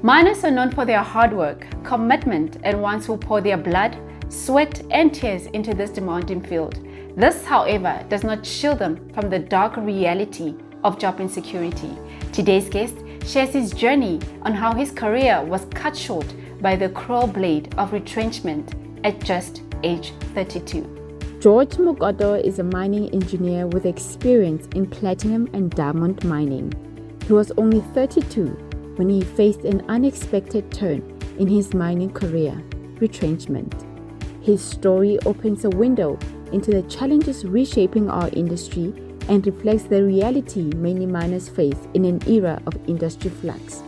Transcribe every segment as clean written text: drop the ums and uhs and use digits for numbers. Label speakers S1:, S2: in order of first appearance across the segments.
S1: Miners are known for their hard work, commitment, and ones who pour their blood, sweat, and tears into this demanding field. This, however, does not shield them from the dark reality of job insecurity. Today's guest shares his journey on how his career was cut short by the cruel blade of retrenchment at just age 32.
S2: George Mokoto is a mining engineer with experience in platinum and diamond mining. He was only 32 when he faced an unexpected turn in his mining career, retrenchment. His story opens a window into the challenges reshaping our industry and reflects the reality many miners face in an era of industry flux.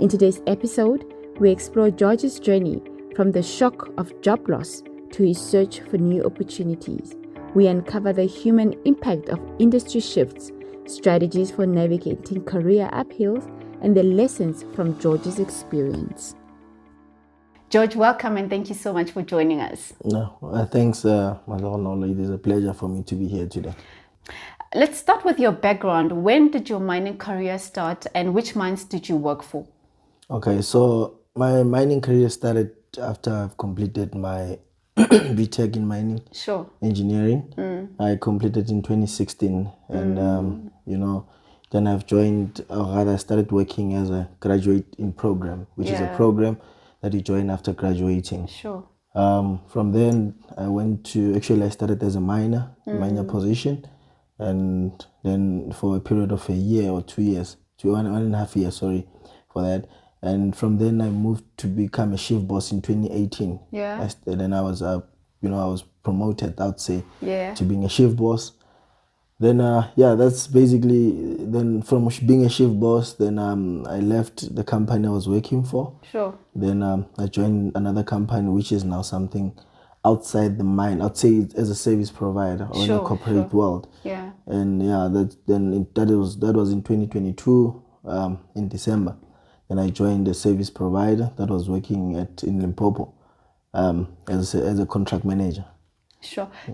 S2: In today's episode, we explore George's journey from the shock of job loss to his search for new opportunities. We uncover the human impact of industry shifts, strategies for navigating career uphills, and the lessons from George's experience.
S1: George, welcome and thank you so much for joining us.
S3: Thanks, Madonna. It is a pleasure for me to be here today.
S1: Let's start with your background. When did your mining career start and which mines did you work for?
S3: Okay, so my mining career started after I've completed my BTech in mining engineering. I completed in 2016 and then I've joined, or rather I started working as a graduate in program, which is a program that you join after graduating. From then I started as a minor position, and then for a period of a year or 2 years, one and a half years, for that. And from then I moved to become a shift boss in 2018. Then I was, I was promoted, I would say, to being a shift boss. Then, that's basically, then from being a shift boss, then I left the company I was working for. Then I joined another company, which is now something outside the mine. I'd say it as a service provider or in a corporate world. And that was in 2022 in December. Then I joined a service provider that was working in Limpopo as a contract manager.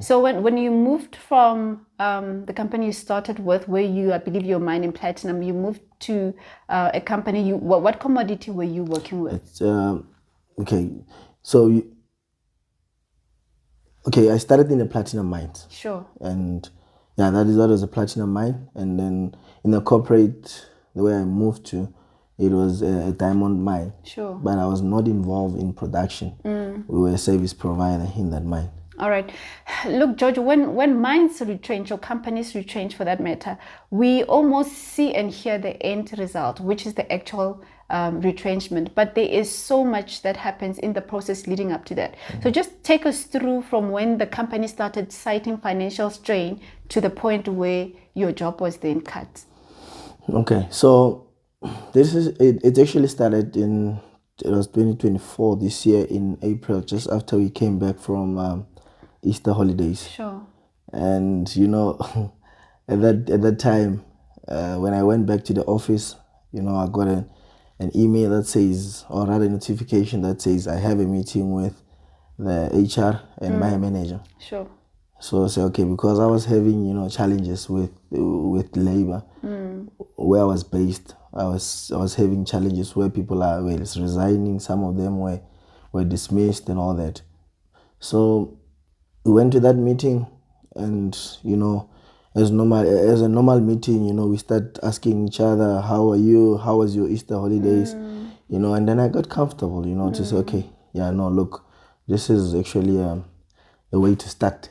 S1: So when you moved from the company you started with, where I believe you're mining platinum, you moved to a company. What commodity were you working with?
S3: I started in the platinum mines. And that was a platinum mine. And then in the corporate, the way I moved to, it was a diamond mine. But I was not involved in production. We were a service provider in that mine.
S1: All right. Look, George, when mines retrench or companies retrench for that matter, we almost see and hear the end result, which is the actual retrenchment. But there is so much that happens in the process leading up to that. So just take us through from when the company started citing financial strain to the point where your job was then cut.
S3: Okay, so it actually started it was 2024 this year in April, just after we came back from Easter holidays. And at that time, when I went back to the office, I got an email that says, or rather a notification that says I have a meeting with the HR and my manager. So I said, okay, because I was having challenges with labor where I was based. I was having challenges where people were resigning. Some of them were dismissed and all that. So we went to that meeting, and as a normal meeting, we start asking each other, how are you? How was your Easter holidays? And then I got comfortable, to say, okay, look, this is actually a way to start,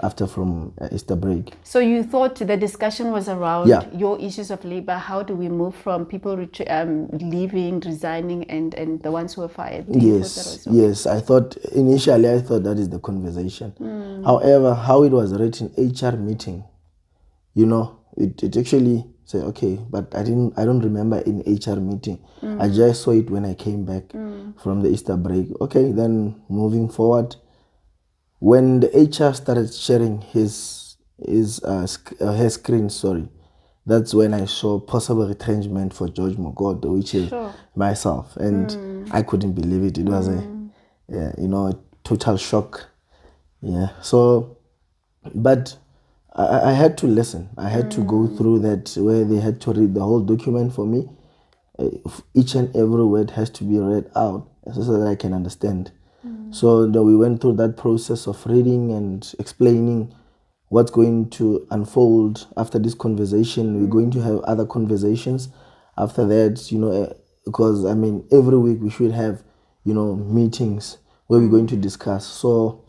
S3: after from Easter break.
S1: So you thought the discussion was around your issues of labor. How do we move from people leaving, resigning, and the ones who were fired?
S3: Yes. Initially I thought that is the conversation. However, how it was written, HR meeting, it actually said, okay, but I don't remember in HR meeting. I just saw it when I came back from the Easter break. Okay, then moving forward, when the HR started sharing her screen, that's when I saw possible retrenchment for George Mokoto, which is myself, and I couldn't believe it. It was a total shock. So, but I had to listen. I had to go through that, where they had to read the whole document for me, each and every word has to be read out so that I can understand. So we went through that process of reading and explaining what's going to unfold after this conversation. We're going to have other conversations after that, because I mean, every week we should have, meetings where we're going to discuss. So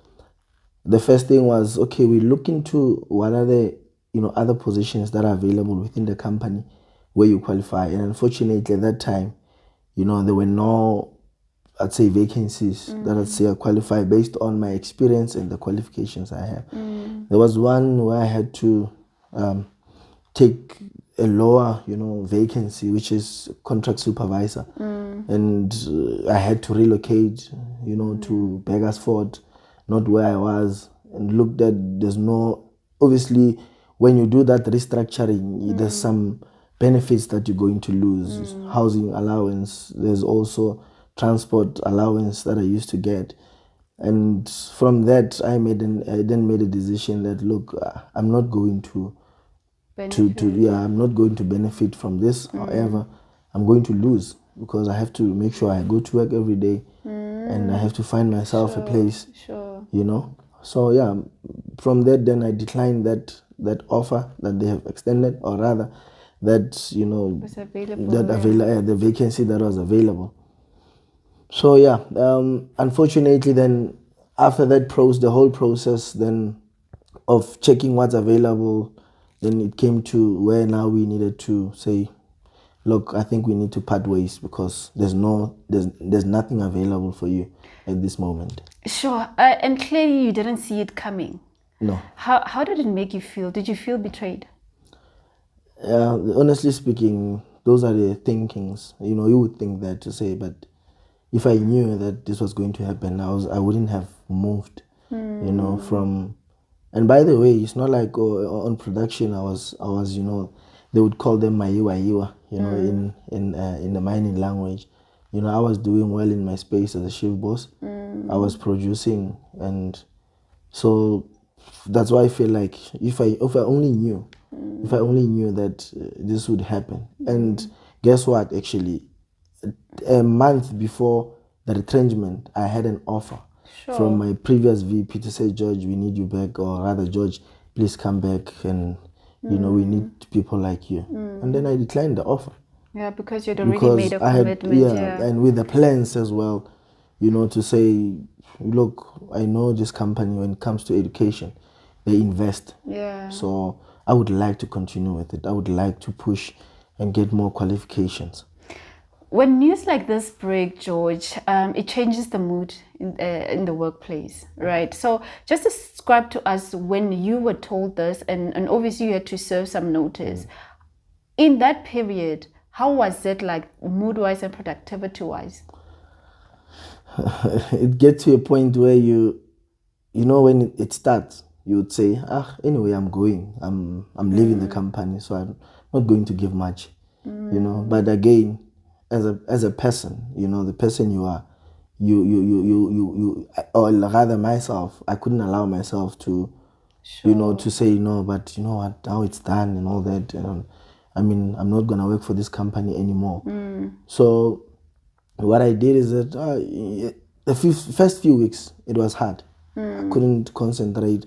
S3: the first thing was, okay, we look into what are the, other positions that are available within the company where you qualify. And unfortunately at that time, there were no, I'd say, vacancies that I'd say I qualify based on my experience and the qualifications I have. There was one where I had to take a lower, vacancy, which is contract supervisor. And I had to relocate, to Beggarsford, not where I was, and looked at, there's no, obviously, when you do that restructuring, there's some benefits that you're going to lose. Housing allowance, there's also transport allowance that I used to get. And from that, I then made a decision that, look, I'm not going to I'm not going to benefit from this. However, I'm going to lose, because I have to make sure I go to work every day, and I have to find myself a place, So yeah, from that, then I declined that offer that they have extended, or rather that, the vacancy that was available. So yeah, unfortunately then, after that the whole process then of checking what's available, then it came to where now we needed to say, look, I think we need to part ways, because there's nothing available for you at this moment.
S1: Sure. And clearly you didn't see it coming.
S3: No.
S1: How did it make you feel? Did you feel betrayed?
S3: Honestly speaking, those are the thinkings. You would think that, to say, but if I knew that this was going to happen, I wouldn't have moved, from. And by the way, it's not like on production I was, they would call them maiwa, in the mining language. I was doing well in my space as a shift boss. I was producing, and so that's why I feel like if I only knew that this would happen. And guess what? Actually, a month before the retrenchment, I had an offer from my previous VP to say, George, we need you back, or rather, George, please come back, and we need people like you. And then I declined the offer.
S1: Yeah, because you'd already made a commitment.
S3: And with the plans as well, to say, look, I know this company, when it comes to education, they invest.
S1: Yeah.
S3: So I would like to continue with it. I would like to push and get more qualifications.
S1: When news like this break, George, it changes the mood in the workplace, right? So just describe to us when you were told this, and obviously you had to serve some notice. In that period, how was it, like, mood-wise and productivity-wise?
S3: It gets to a point where when it starts, you would say, anyway, I'm going. I'm leaving the company, so I'm not going to give much, But again, as a person, the person you are, you or rather myself, I couldn't allow myself to, to say, but you know what, now it's done and all that. I mean, I'm not going to work for this company anymore. So what I did is that the first few weeks, it was hard. I couldn't concentrate.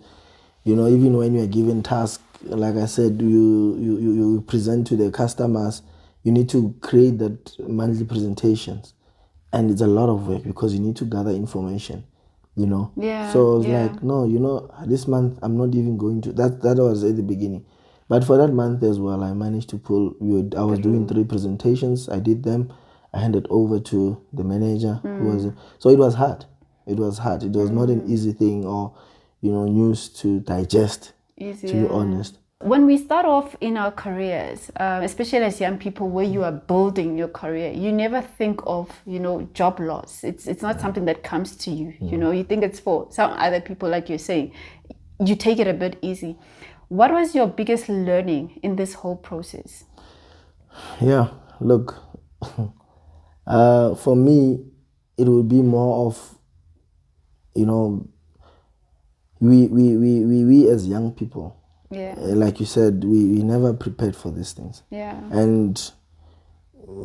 S3: Even when you are given tasks, like I said, you present to the customers, you need to create that monthly presentations. And it's a lot of work, because you need to gather information,
S1: Yeah,
S3: So it's like, no, this month I'm not even going to. That was at the beginning. But for that month as well, I managed to pull. I was doing 3 presentations. I did them. I handed over to the manager. So it was hard. It was hard. It was not an easy thing, or news to digest. To be honest.
S1: When we start off in our careers, especially as young people, where you are building your career, you never think of, job loss. It's not something that comes to you. You think it's for some other people, like you're saying. You take it a bit easy. What was your biggest learning in this whole process?
S3: Yeah, look, for me, it would be more of, we as young people, like you said, we never prepared for these things.
S1: Yeah.
S3: And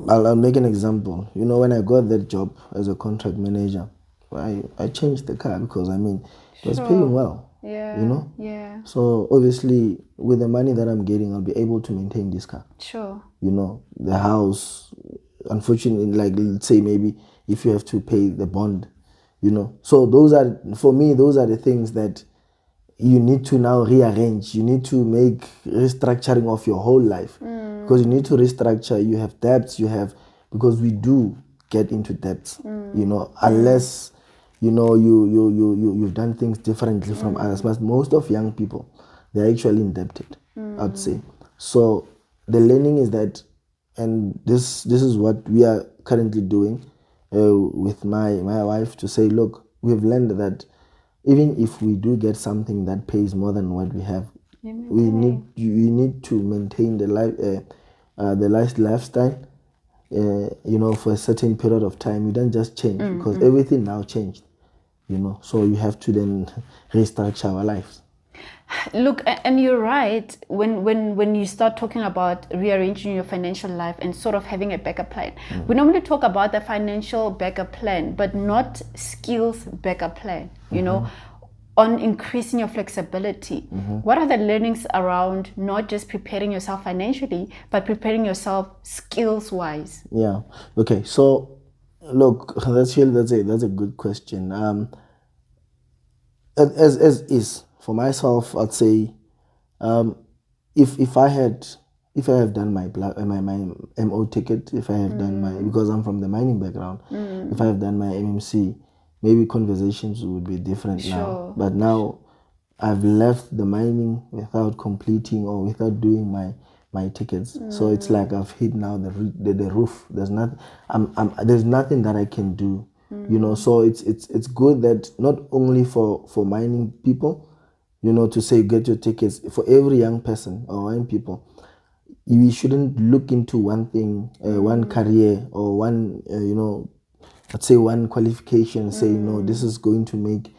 S3: I'll make an example. You know, when I got that job as a contract manager, I changed the car because, I mean, it was paying well.
S1: Yeah.
S3: You know?
S1: Yeah.
S3: So obviously, with the money that I'm getting, I'll be able to maintain this car.
S1: Sure.
S3: You know, the house, unfortunately, like, let's say maybe if you have to pay the bond, you know. So those are, for me, those are the things that you need to now rearrange. You need to make restructuring of your whole life. Because you need to restructure. You have debts, because we do get into debts, you know, unless, you know, you've done things differently from others. But most of young people, they're actually indebted, I'd say. So the learning is that, and this is what we are currently doing with my wife, to say, look, we've learned that even if we do get something that pays more than what we have, we need to maintain the lifestyle, you know, for a certain period of time. You don't just change because everything now changed, you know. So you have to then restructure our lives.
S1: Look, and you're right, when you start talking about rearranging your financial life and sort of having a backup plan. We normally talk about the financial backup plan, but not skills backup plan, you know, on increasing your flexibility. What are the learnings around not just preparing yourself financially, but preparing yourself skills wise?
S3: Yeah. Okay. So look, that's a good question. As is for myself, I'd say, if I have done my MO ticket, if I have done my, because I'm from the mining background, if I have done my MMC, maybe conversations would be different now. But now I've left the mining without completing or without doing my tickets. So it's like I've hit now the roof. There's there's nothing that I can do. You know, so it's good that not only for mining people, you know, to say get your tickets, for every young person or young people, we shouldn't look into one thing, one career or one, you know, let's say one qualification, say, you know, this is going to make,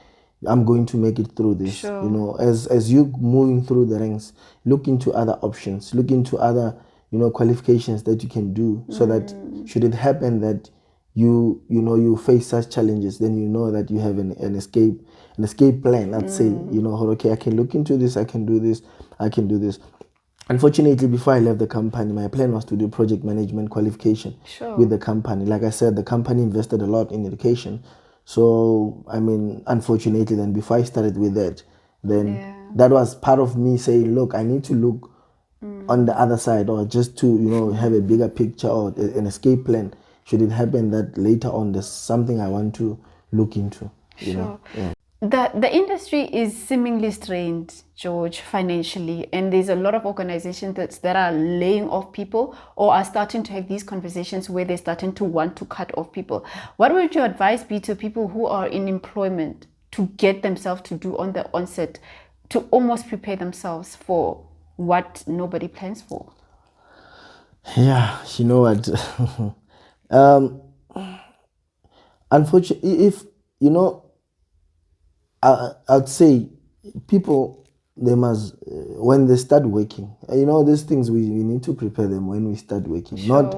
S3: I'm going to make it through this. You know, as you moving through the ranks, look into other options, look into other, you know, qualifications that you can do, so that should it happen that you know you face such challenges, then you know that you have an escape plan. Let's say, you know, okay, I can look into this, I can do this, I can do this. Unfortunately, before I left the company, my plan was to do project management qualification with the company. Like I said, the company invested a lot in education. So, I mean, unfortunately, then before I started with that, then that was part of me saying, look, I need to look on the other side, or just to, you know, have a bigger picture or an escape plan. Should it happen that later on there's something I want to look into, you know? Yeah.
S1: The industry is seemingly strained, George, financially, and there's a lot of organizations that are laying off people or are starting to have these conversations where they're starting to want to cut off people. What would your advice be to people who are in employment to get themselves to do on the onset, to almost prepare themselves for what nobody plans for?
S3: Yeah, you know what? Unfortunately, if, you know, I'd say people, they must, when they start working, you know, these things we need to prepare them when we start working, not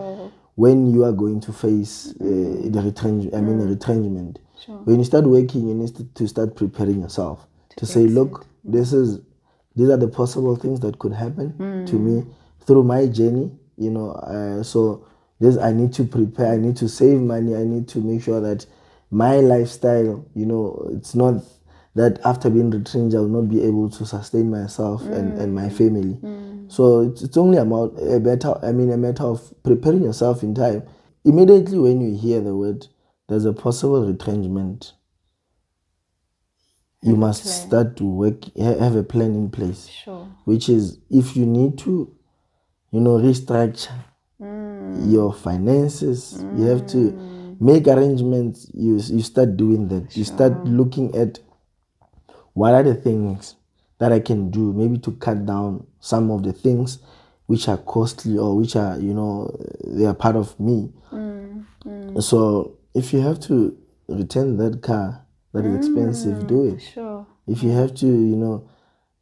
S3: when you are going to face the retrenchment. When you start working, you need to start preparing yourself to say, look, these are the possible things that could happen to me through my journey, you know. So this, I need to prepare, I need to save money, I need to make sure that my lifestyle, you know, it's not that after being retrenched, I'll not be able to sustain myself and my family. So it's only about a matter of preparing yourself in time. Immediately when you hear the word, there's a possible retrenchment, you must start to work, have a plan in place. Which is, if you need to, you know, restructure your finances, you have to make arrangements. You start doing that. You start looking at what are the things that I can do, maybe to cut down some of the things which are costly or which are, you know, they are part of me. So if you have to return that car that is expensive, do it. If you have to, you know,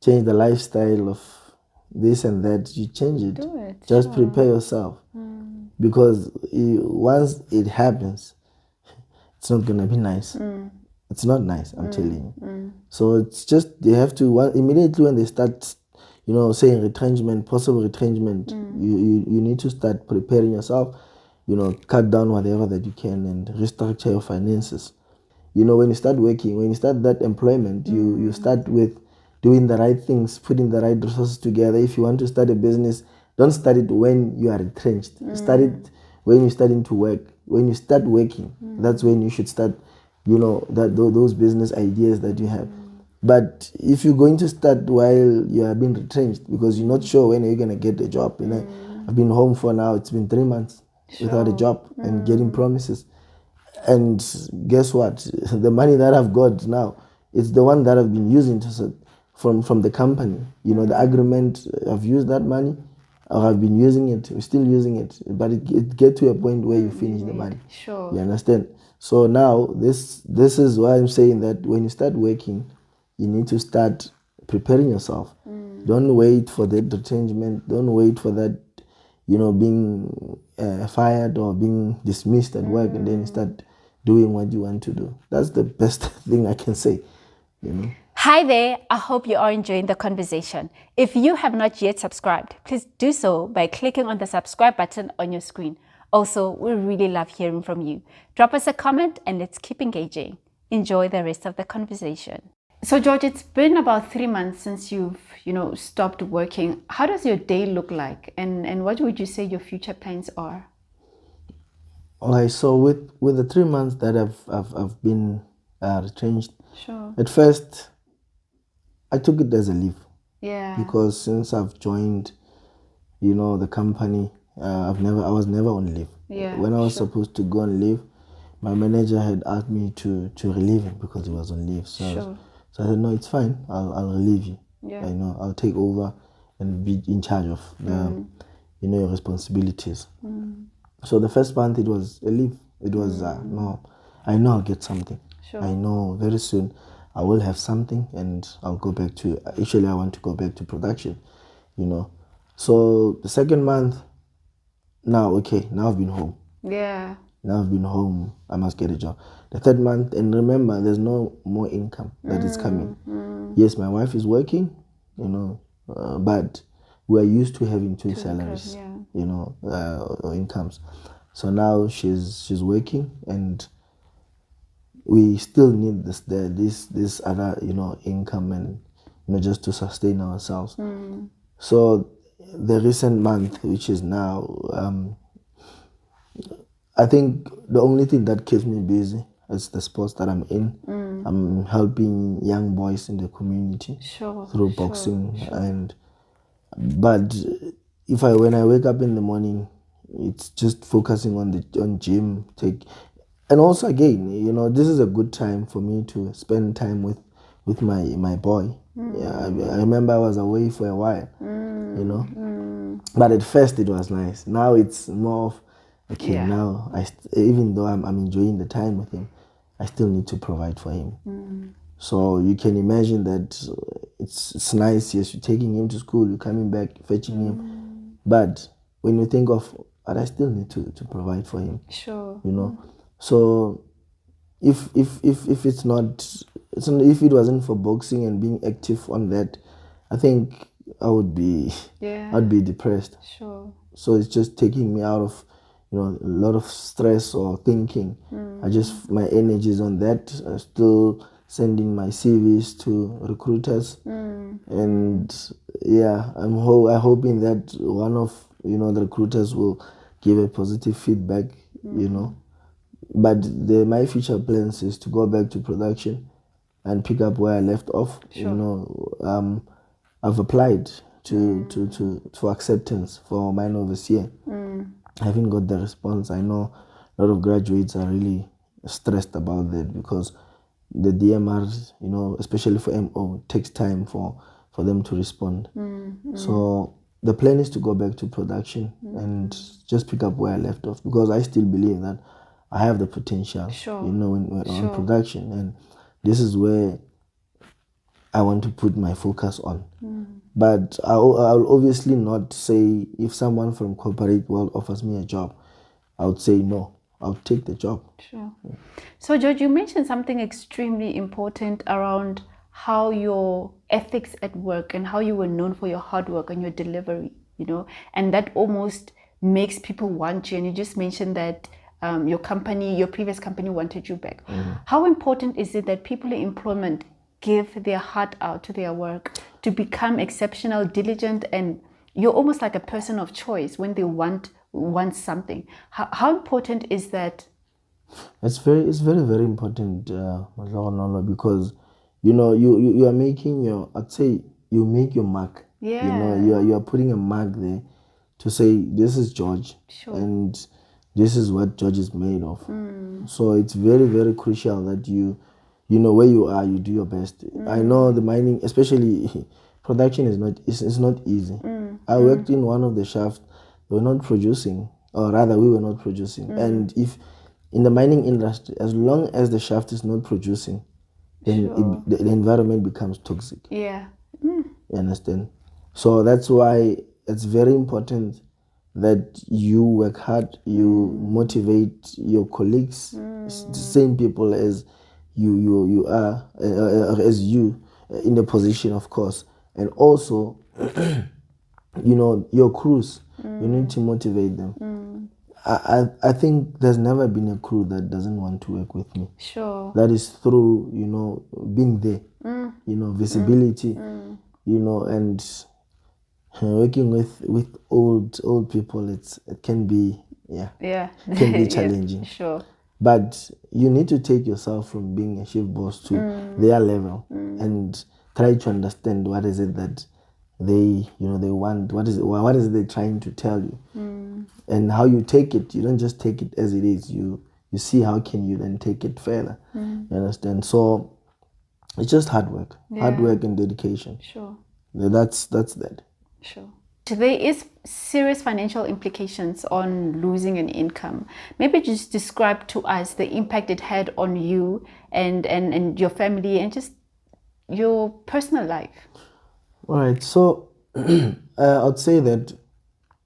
S3: change the lifestyle of this and that, you change it. Just prepare yourself. because once it happens, it's not gonna be nice. It's not nice, I'm telling you. So it's just, they have to, immediately when they start, saying retrenchment, possible retrenchment, you need to start preparing yourself, cut down whatever that you can and restructure your finances. When you start working, when you start that employment, you start with doing the right things, putting the right resources together. If you want to start a business, don't start it when you are retrenched. Start it when you're starting to work. When you start working, that's when you should start, those business ideas that you have. But if you're going to start while you are being retrenched, because you're not sure when you're going to get a job, I've been home for now, it's been 3 months without a job and getting promises. And guess what? The money that I've got now, it's the one that I've been using from the company. The agreement, I've used that money, or I've been using it, we're still using it. But it get to a point where you finish the money.
S1: Sure.
S3: You understand? So now, this is why I'm saying that when you start working, you need to start preparing yourself. Don't wait for that retrenchment. Don't wait for that, being fired or being dismissed at work, and then you start doing what you want to do. That's the best thing I can say.
S1: Hi there, I hope you are enjoying the conversation. If you have not yet subscribed, please do so by clicking on the subscribe button on your screen. Also, we really love hearing from you. Drop us a comment and let's keep engaging. Enjoy the rest of the conversation. So George, it's been about 3 months since you've, stopped working. How does your day look like? And what would you say your future plans are?
S3: Okay, so with the 3 months that I've been retrenched,
S1: sure.
S3: At first, I took it as a leave.
S1: Yeah.
S3: Because since I've joined, the company, I was never on leave.
S1: Yeah.
S3: When I was supposed to go on leave, my manager had asked me to relieve him because he was on leave. So I said, no, it's fine. I'll relieve you.
S1: Yeah.
S3: I'll take over and be in charge of the, your responsibilities. So the first month it was a leave. It was no, I know I'll get something.
S1: Sure.
S3: I know very soon I will have something, and I'll go back to. Actually, I want to go back to production. So the second month, now I've been home.
S1: Yeah.
S3: Now I've been home. I must get a job. The third month, and remember, there's no more income that is coming. Yes, my wife is working, but we are used to having two salaries, or incomes. So now she's working, and we still need this other income, and just to sustain ourselves. So the recent month, which is now, I think the only thing that keeps me busy is the sports that I'm in. I'm helping young boys in the community through boxing, but when I wake up in the morning, it's just focusing on gym. And also again, this is a good time for me to spend time with my boy. Yeah, I remember I was away for a while, but at first it was nice. Now it's more of now even though I'm enjoying the time with him, I still need to provide for him. So you can imagine that it's nice. Yes, you're taking him to school, you're coming back, fetching him, but when you think of, I still need to provide for him.
S1: Sure.
S3: So if it wasn't for boxing and being active on that, I think I'd be depressed.
S1: Sure.
S3: So it's just taking me out of a lot of stress or thinking. My energy is on that. Still sending my CVs to recruiters, and I'm hoping that one of the recruiters will give a positive feedback. But my future plans is to go back to production and pick up where I left off. Sure. I've applied for acceptance for mine overseer. I haven't got the response. I know a lot of graduates are really stressed about that because the DMR, especially for MO, takes time for them to respond. So the plan is to go back to production and just pick up where I left off, because I still believe that I have the potential, on production, and this is where I want to put my focus on. But I'll obviously not say if someone from corporate world offers me a job, I would say no. I'll take the job.
S1: Sure. So, George, you mentioned something extremely important around how your ethics at work and how you were known for your hard work and your delivery, and that almost makes people want you. And you just mentioned that your previous company wanted you back. How important is it that people in employment give their heart out to their work to become exceptional, diligent, and you're almost like a person of choice when they want something? How important is that?
S3: It's very very important, because you are making I'd say you make your mark.
S1: Yeah.
S3: You are putting a mark there to say this is George.
S1: Sure.
S3: And this is what George is made of. So it's very very crucial that you where you are, you do your best. I know the mining, especially production, is not easy. I worked in one of the shafts. They were not producing, or rather we were not producing. And if in the mining industry, as long as the shaft is not producing, then
S1: Sure.
S3: the environment becomes toxic.
S1: Yeah.
S3: You understand? So that's why it's very important that you work hard, you motivate your colleagues, the same people as you are, as you in the position, of course, and also your crews. You need to motivate them. I think there's never been a crew that doesn't want to work with me.
S1: Sure.
S3: That is through being there, visibility, and working with old people. It can be can be challenging.
S1: Sure.
S3: But you need to take yourself from being a shift boss to their level and try to understand what is it that they want, what is it they're trying to tell you, and how you take it. You don't just take it as it is. You see how can you then take it further. You understand? So it's just hard work and dedication.
S1: Sure.
S3: That's that.
S1: Sure. There is serious financial implications on losing an income. Maybe just describe to us the impact it had on you and your family and just your personal life.
S3: All right. So I'd say that,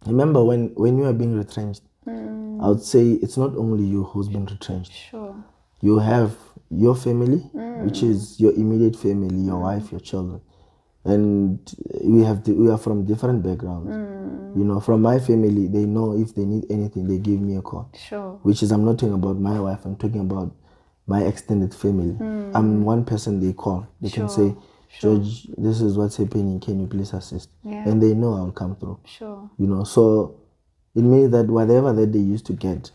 S3: remember when you are being retrenched, I would say it's not only you who's been retrenched.
S1: Sure.
S3: You have your family, which is your immediate family, your wife, your children. And we are from different backgrounds. From my family, they know if they need anything, they give me a call.
S1: Sure.
S3: Which is, I'm not talking about my wife, I'm talking about my extended family. I'm one person they call. They can say, George, this is what's happening, can you please assist?
S1: Yeah.
S3: And they know I'll come through.
S1: Sure.
S3: So it means that whatever that they used to get,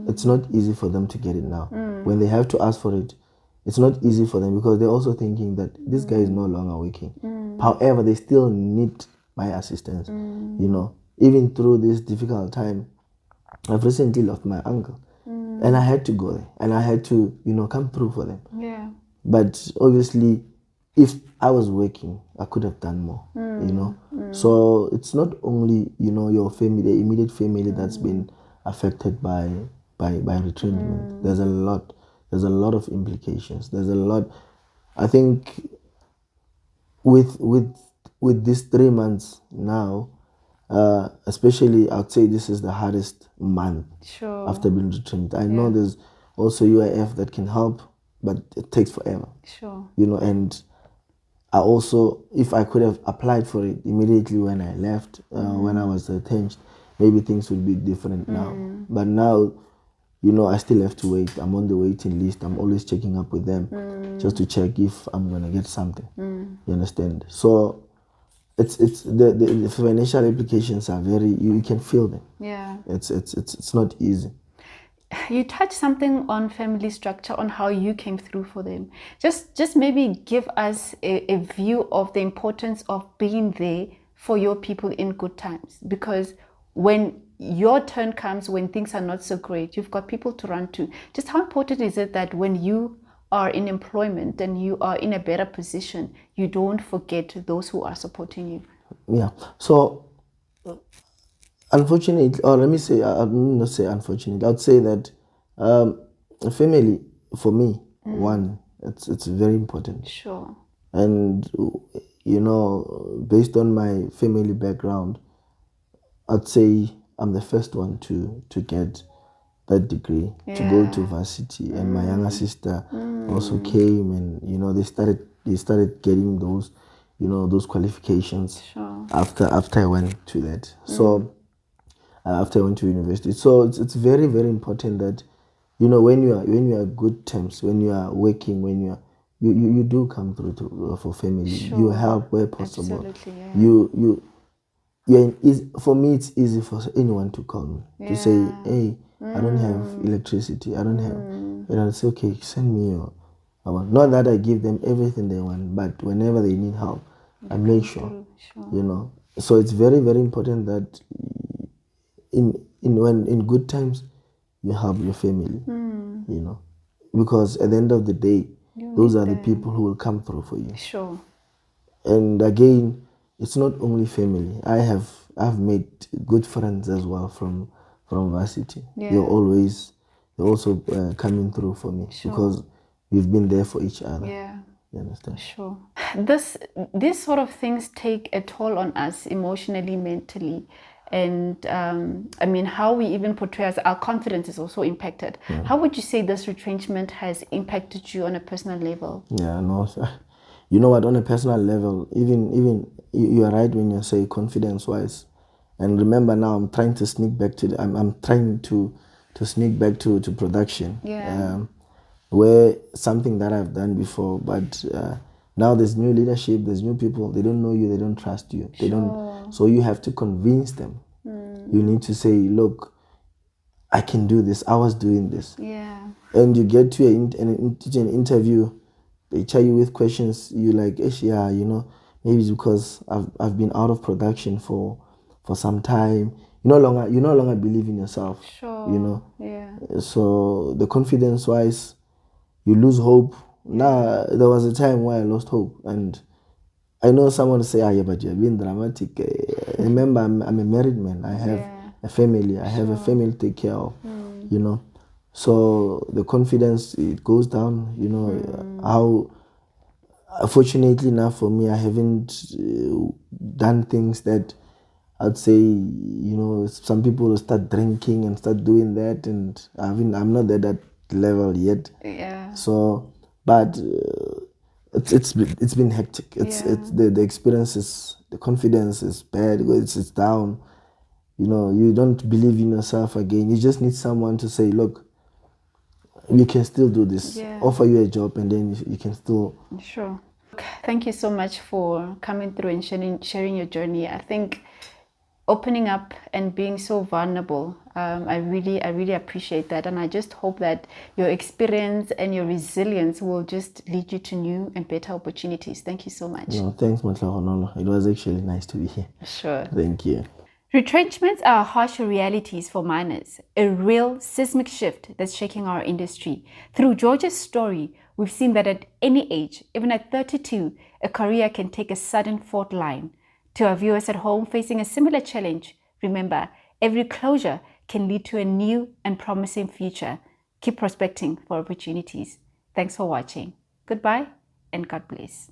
S3: it's not easy for them to get it now. When they have to ask for it, it's not easy for them because they're also thinking that this guy is no longer working. However, they still need my assistance. Even through this difficult time, I've recently lost my uncle, and I had to go there, and I had to, come through for them.
S1: Yeah.
S3: But obviously, if I was working, I could have done more. So it's not only your family, the immediate family that's been affected by retrenchment. There's a lot of implications. There's a lot. I think with these 3 months now, especially, I'd say this is the hardest month.
S1: Sure.
S3: After being retrenched. I know there's also UIF that can help, but it takes forever.
S1: Sure.
S3: And I also, if I could have applied for it immediately when I left, when I was retrenched, maybe things would be different now. But now, I still have to wait. I'm on the waiting list. I'm always checking up with them just to check if I'm going to get something. You understand? So it's the financial implications are very, you can feel them.
S1: Yeah.
S3: It's not easy.
S1: You touched something on family structure, on how you came through for them. Just maybe give us a view of the importance of being there for your people in good times. Because when your turn comes, when things are not so great, you've got people to run to. Just how important is it that when you are in employment and you are in a better position, you don't forget those who are supporting you?
S3: Yeah. So, unfortunately, or let me say, I'll not say unfortunately, I'd say that family, for me, one, it's very important.
S1: Sure.
S3: And, based on my family background, I'd say I'm the first one to get that degree to go to varsity, and my younger sister also came, and you know they started getting those, you know, those qualifications after I went to that. So after I went to university, so it's very, very important that, you know, when you are good terms, when you are working, when you do come through to, for family. You help where possible.
S1: Absolutely, yeah.
S3: For me, it's easy for anyone to call me to say, hey, I don't have electricity, I don't have, and I'll say, okay, send me your, I want. Not that I give them everything they want, but whenever they need help, I make sure, you know. So it's very, very important that in good times you help your family, you know, because at the end of the day, those are the people who will come through for you.
S1: Sure.
S3: And again, it's not only family. I've made good friends as well from varsity. They're also coming through for me because we've been there for each other.
S1: Yeah.
S3: You understand?
S1: Sure. These sort of things take a toll on us emotionally, mentally, and I mean, how we even portray us, our confidence is also impacted. How would you say this retrenchment has impacted you on a personal level?
S3: Yeah, no. You know what? On a personal level, even you are right when you say confidence-wise. And remember, now I'm trying to sneak back to I'm trying to sneak back to production.
S1: Yeah.
S3: Where something that I've done before, but now there's new leadership, there's new people. They don't know you, they don't trust you, they don't. So you have to convince them. You need to say, look, I can do this. I was doing this.
S1: Yeah.
S3: And you get to an interview, they tell you with questions. You like, yeah, you know, maybe it's because I've been out of production for some time. You no longer believe in yourself.
S1: Sure.
S3: You know.
S1: Yeah.
S3: So the confidence wise, you lose hope. Now there was a time where I lost hope, and I know someone say, yeah, but you're being dramatic. Remember, I'm a married man. I have a family. I have a family to take care of. You know. So the confidence, it goes down. You know how. Fortunately enough for me, I haven't done things that I'd say, you know, some people will start drinking and start doing that, and I'm not at that level yet.
S1: Yeah.
S3: So, but it's been hectic. It's the experience is, the confidence is bad. It's down. You know, you don't believe in yourself again. You just need someone to say, look, we can still do this. Offer you a job, and then you can still.
S1: Sure. Thank you so much for coming through and sharing your journey. I think opening up and being so vulnerable, I really appreciate that, and I just hope that your experience and your resilience will just lead you to new and better opportunities. Thank you so much.
S3: No, thanks, Matlaho. No, it was actually nice to be here.
S1: Sure.
S3: Thank you.
S1: Retrenchments are harsh realities for miners, a real seismic shift that's shaking our industry. Through George's story, we've seen that at any age, even at 32, a career can take a sudden fault line. To our viewers at home facing a similar challenge, remember, every closure can lead to a new and promising future. Keep prospecting for opportunities. Thanks for watching. Goodbye and God bless.